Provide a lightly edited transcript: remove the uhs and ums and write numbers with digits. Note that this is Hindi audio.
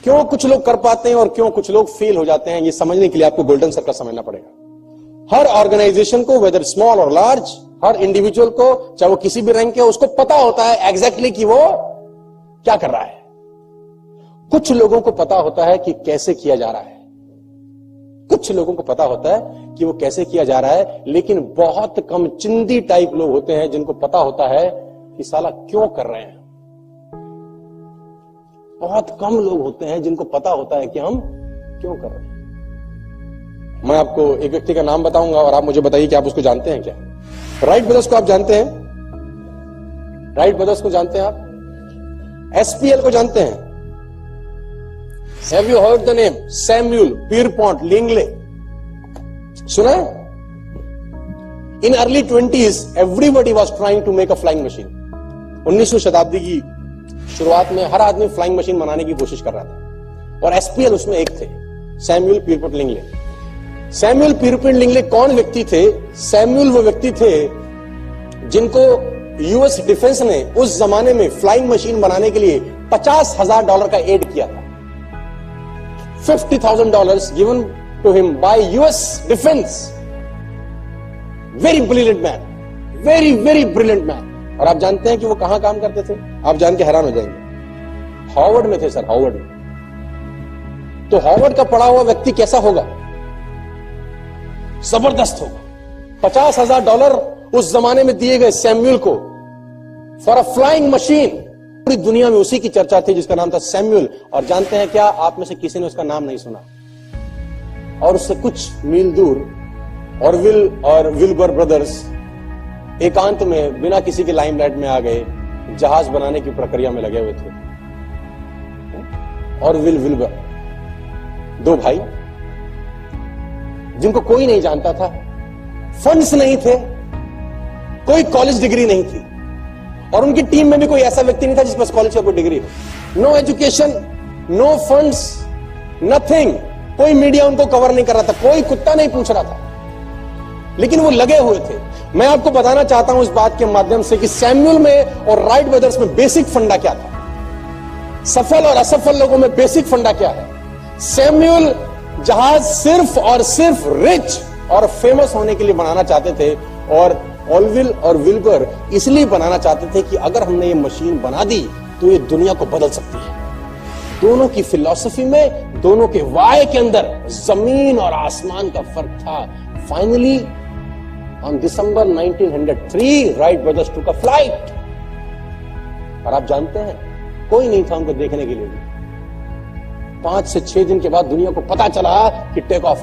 क्यों कुछ लोग कर पाते हैं और क्यों कुछ लोग फेल हो जाते हैं, ये समझने के लिए आपको गोल्डन सर्कल समझना पड़ेगा। हर ऑर्गेनाइजेशन को, वेदर स्मॉल और लार्ज, हर इंडिविजुअल को, चाहे वो किसी भी रैंक के, उसको पता होता है एग्जैक्टली कि वो क्या कर रहा है। कुछ लोगों को पता होता है कि कैसे किया जा रहा है, कुछ लोगों को पता होता है कि वो कैसे किया जा रहा है, लेकिन बहुत कम चिंदी टाइप लोग होते हैं जिनको पता होता है कि साला क्यों कर रहे हैं। बहुत कम लोग होते हैं जिनको पता होता है कि हम क्यों कर रहे हैं। मैं आपको एक व्यक्ति का नाम बताऊंगा और आप मुझे बताइए कि आप उसको जानते हैं क्या। राइट ब्रदर्स को आप जानते हैं? राइट ब्रदर्स को जानते हैं आप? SPL को जानते हैं? Have you heard the name Samuel Pierpont Langley? सुना है? In early 20s, everybody was trying to make a flying machine. 19वीं शताब्दी की शुरुआत में हर आदमी फ्लाइंग मशीन बनाने की कोशिश कर रहा था और SPL उसमें एक थे, सैमुअल पियरपॉन्ट लिंगले। सैमुअल पियरपॉन्ट लिंगले कौन व्यक्ति थे? सैमुअल वो व्यक्ति थे जिनको US डिफेंस ने उस जमाने में फ्लाइंग मशीन बनाने के लिए $50,000 का एड किया था। $50,000 given to him by US defense. Very brilliant man, very brilliant man. और आप जानते हैं कि वो कहां काम करते थे? आप जान के हैरान हो जाएंगे। हार्वर्ड में थे सर, हार्वर्ड में। तो हार्वर्ड का पढ़ा हुआ व्यक्ति कैसा होगा? जबरदस्त होगा। $50,000 उस जमाने में दिए गए सैमुअल को फॉर अ फ्लाइंग मशीन। पूरी दुनिया में उसी की चर्चा थी जिसका नाम था सैमुअल। और जानते हैं क्या, आप में से किसी ने उसका नाम नहीं सुना। और उससे कुछ मील दूर ऑरविल और विल्बर ब्रदर्स एकांत में बिना किसी के लाइमलाइट में आ गए, जहाज बनाने की प्रक्रिया में लगे हुए थे। ऑरविल विल्बर, दो भाई जिनको कोई नहीं जानता था, फंड्स नहीं थे, कोई कॉलेज डिग्री नहीं थी, और उनकी टीम में भी कोई ऐसा व्यक्ति नहीं था जिस पास कॉलेज का कोई डिग्री हो। No education, no funds, nothing. कोई मीडिया उनको कवर नहीं कर रहा था, कोई कुत्ता नहीं पूछ रहा था, लेकिन वो लगे हुए थे। मैं आपको बताना चाहता हूं इस बात के माध्यम से कि सैमुअल में और राइट ब्रदर्स में बेसिक फंडा क्या था, सफल और असफल लोगों में बेसिक फंडा क्या है। सैमुअल जहाज सिर्फ और सिर्फ रिच और फेमस होने के लिए बनाना चाहते थे, और ऑरविल और विल्बर इसलिए बनाना चाहते थे कि अगर हमने ये मशीन बना दी तो ये दुनिया को बदल सकती है। दोनों की फिलॉसफी में, दोनों के वाय के अंदर जमीन और आसमान का फर्क था। Finally on December 1903 Wright brothers टूक अ फ्लाइट। और आप जानते हैं कोई नहीं था उनको देखने के लिए। 5 से 6 दिन के बाद दुनिया को पता चला कि टेक ऑफ